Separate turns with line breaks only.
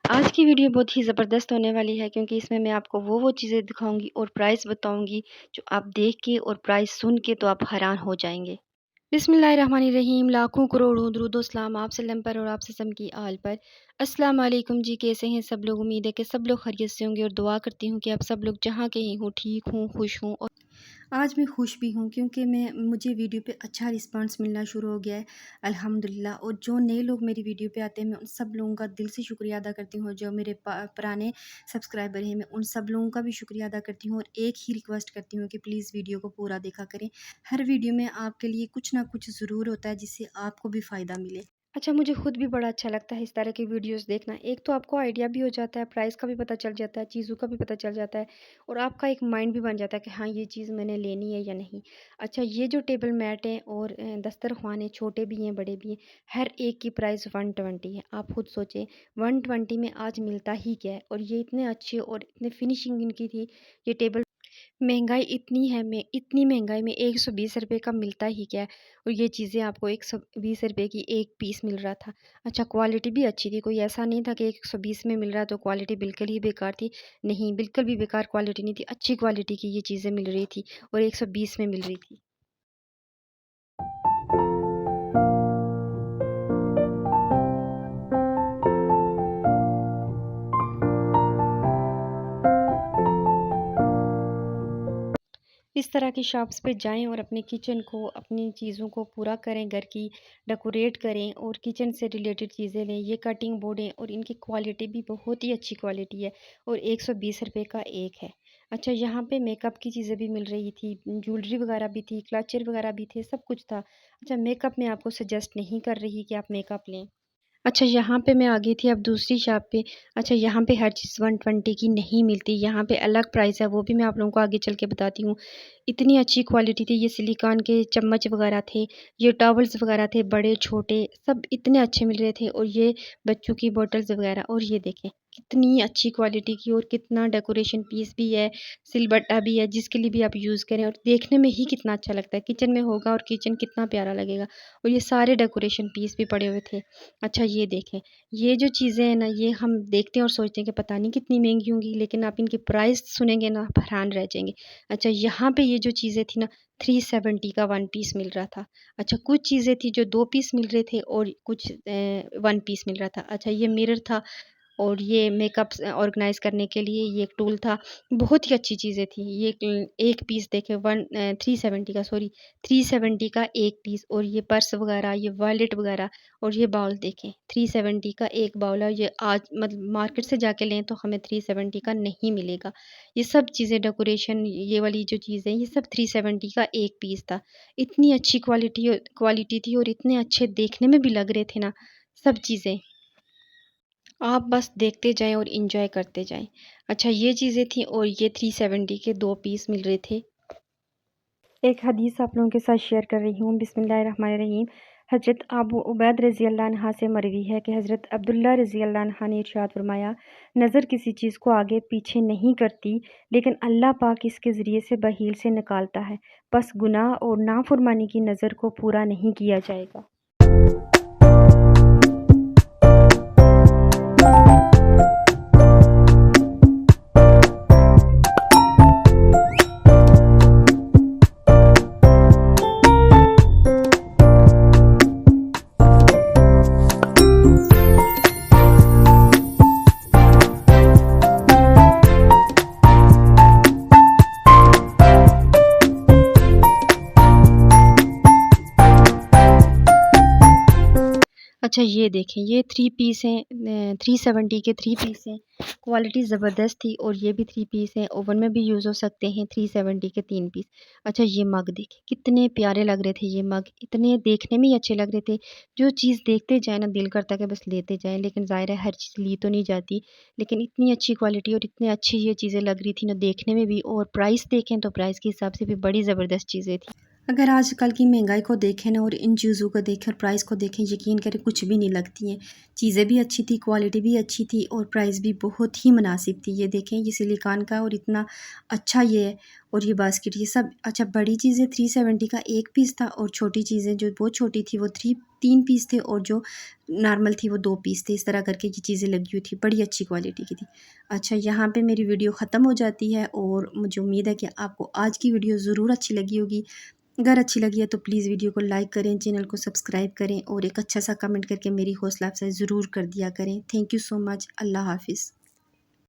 आज की वीडियो बहुत ही ज़बरदस्त होने वाली है क्योंकि इसमें मैं आपको वो चीज़ें दिखाऊँगी और प्राइस बताऊँगी जो आप देख के और प्राइस सुन के तो आप हैरान हो जाएँगे। बिस्मिल्लाहिर्रहमानिर्रहीम, लाखों करोड़ों दुरूद व सलाम आप सल्लम पर और आप सल्लम की आल पर। अस्सलाम वालेकुम जी, कैसे हैं सब लोग? उम्मीद है कि सब लोग खैरियत से होंगे और दुआ करती हूँ कि आप सब लोग जहाँ कहीं हों ठीक हों, खुश हों। और आज मैं खुश भी हूँ क्योंकि मुझे वीडियो पे अच्छा रिस्पांस मिलना शुरू हो गया है अल्हम्दुलिल्लाह। और जो नए लोग मेरी वीडियो पे आते हैं मैं उन सब लोगों का दिल से शुक्रिया अदा करती हूँ। जो मेरे पुराने सब्सक्राइबर हैं मैं उन सब लोगों का भी शुक्रिया अदा करती हूँ और एक ही रिक्वेस्ट करती हूँ कि प्लीज़ वीडियो को पूरा देखा करें। हर वीडियो में आपके लिए कुछ ना कुछ ज़रूर होता है जिससे आपको भी फ़ायदा मिले। अच्छा, मुझे खुद भी बड़ा अच्छा लगता है इस तरह की वीडियोस देखना। एक तो आपको आइडिया भी हो जाता है, प्राइस का भी पता चल जाता है, चीज़ों का भी पता चल जाता है और आपका एक माइंड भी बन जाता है कि हाँ, ये चीज़ मैंने लेनी है या नहीं। अच्छा, ये जो टेबल मैट है और दस्तरख़्वान है, छोटे भी हैं, बड़े भी हैं, हर एक की प्राइस 120 है। आप खुद सोचें 120 में आज मिलता ही क्या है? और ये इतने अच्छे और इतने फिनिशिंग इनकी थी, ये टेबल। महंगाई इतनी है, में इतनी महंगाई में 120 रुपए का मिलता ही क्या है? और ये चीज़ें आपको 120 रुपए की एक पीस मिल रहा था। अच्छा, क्वालिटी भी अच्छी थी, कोई ऐसा नहीं था कि 120 में मिल रहा है तो क्वालिटी बिल्कुल ही बेकार थी। नहीं, बिल्कुल भी बेकार क्वालिटी नहीं थी, अच्छी क्वालिटी की ये चीज़ें मिल रही थी और 120 में मिल रही थी। इस तरह की शॉप्स पे जाएँ और अपने किचन को, अपनी चीज़ों को पूरा करें, घर की डेकोरेट करें और किचन से रिलेटेड चीज़ें लें। ये कटिंग बोर्ड हैं और इनकी क्वालिटी भी बहुत ही अच्छी क्वालिटी है और 120 रुपए का एक है। अच्छा, यहाँ पे मेकअप की चीज़ें भी मिल रही थी, ज्वेलरी वगैरह भी थी, क्लचर वगैरह भी थे, सब कुछ था। अच्छा, मेकअप मैं आपको सजेस्ट नहीं कर रही कि आप मेकअप लें। अच्छा, यहाँ पे मैं आ गई थी अब दूसरी शॉप पे। अच्छा, यहाँ पे हर चीज़ 120 की नहीं मिलती, यहाँ पे अलग प्राइस है, वो भी मैं आप लोगों को आगे चल के बताती हूँ। इतनी अच्छी क्वालिटी थी, ये सिलिकॉन के चम्मच वगैरह थे, ये टॉवल्स वगैरह थे, बड़े-छोटे सब इतने अच्छे मिल रहे थे और ये बच्चों की बॉटल्स वगैरह। और ये देखें, कितनी अच्छी क्वालिटी की और कितना डेकोरेशन पीस भी है, सिलबट्टा भी है, जिसके लिए भी आप यूज़ करें और देखने में ही कितना अच्छा लगता है। किचन में होगा और किचन कितना प्यारा लगेगा और ये सारे डेकोरेशन पीस भी पड़े हुए थे। अच्छा, ये देखें, ये जो चीज़ें हैं ना, ये हम देखते हैं और सोचते हैं कि पता नहीं कितनी महँगी होंगी, लेकिन आप इनकी प्राइस सुनेंगे ना, आप हैरान रह जाएँगे। अच्छा, यहाँ पे ये जो चीज़ें थी ना, 370 का 1 पीस मिल रहा था। अच्छा, कुछ चीज़ें थी जो 2 पीस मिल रहे थे और कुछ 1 पीस मिल रहा था। अच्छा, ये मिरर था और ये मेकअप्स ऑर्गेनाइज़ करने के लिए ये एक टूल था। बहुत ही अच्छी चीज़ें थी। ये एक पीस देखें 370 का, सॉरी, 370 का एक पीस। और ये पर्स वग़ैरह, ये वॉलेट वग़ैरह और ये बाउल देखें, 370 का एक बाउल है। ये आज मतलब मार्केट से जाके लें तो हमें 370 का नहीं मिलेगा। ये सब चीज़ें डेकोरेशन, ये वाली जो चीज़ें, ये सब 370 का एक पीस था। इतनी अच्छी क्वालिटी थी और इतने अच्छे देखने में भी लग रहे थे ना, सब चीज़ें। आप बस देखते जाएँ और एन्जॉय करते जाएँ। अच्छा, ये चीज़ें थी और ये 370 के 2 पीस मिल रहे थे। एक हदीस आप लोगों के साथ शेयर कर रही हूँ। बिस्मिल्लाहिर्रहमानिर्रहीम। हज़रत अबू उबैद रज़ी अल्लाह अन्हा से मरवी है कि हज़रत अब्दुल्ला रज़ी अल्लाह अन्हा ने इरशाद फरमाया, नज़र किसी चीज़ को आगे पीछे नहीं करती, लेकिन अल्लाह पाक इसके ज़रिए से बहील से निकालता है। बस गुनाह और नाफरमानी की नज़र को पूरा नहीं किया जाएगा। अच्छा, ये देखें, ये 3 पीस हैं, 370 के 3 पीस हैं। क्वालिटी ज़बरदस्त थी और ये भी 3 पीस हैं, ओवन में भी यूज़ हो सकते हैं। 370 के 3 पीस। अच्छा, ये मग देखें, कितने प्यारे लग रहे थे ये मग, इतने देखने में ही अच्छे लग रहे थे। जो चीज़ देखते जाए ना, दिल करता है कि बस लेते जाएँ, लेकिन ज़ाहिर है हर चीज़ ली तो नहीं जाती। लेकिन इतनी अच्छी क्वालिटी और इतनी अच्छी ये चीज़ें लग रही थी ना देखने में भी, और प्राइस देखें तो प्राइस के हिसाब से भी बड़ी ज़बरदस्त चीज़ें थी। अगर आजकल की महंगाई को देखें ना और इन चीज़ों को देखें और प्राइस को देखें, यकीन करें कुछ भी नहीं लगती हैं। चीज़ें भी अच्छी थी, क्वालिटी भी अच्छी थी और प्राइस भी बहुत ही मुनासिब थी। ये देखें, ये सिलिकॉन का और इतना अच्छा ये है। और ये बास्केट ये सब अच्छा, बड़ी चीज़ें 370 का एक पीस था और छोटी चीज़ें जो बहुत छोटी थी वो 3 पीस थे और जो नॉर्मल थी वो 2 पीस थे। इस तरह करके ये चीज़ें लगी हुई थी, बड़ी अच्छी क्वालिटी की थी। अच्छा, यहाँ पे मेरी वीडियो ख़त्म हो जाती है और मुझे उम्मीद है कि आपको आज की वीडियो ज़रूर अच्छी लगी होगी। अगर अच्छी लगी है तो प्लीज़ वीडियो को लाइक करें, चैनल को सब्सक्राइब करें और एक अच्छा सा कमेंट करके मेरी हौसला अफ़ज़ाई ज़रूर कर दिया करें। Thank you so much. अल्लाह हाफ़िज़।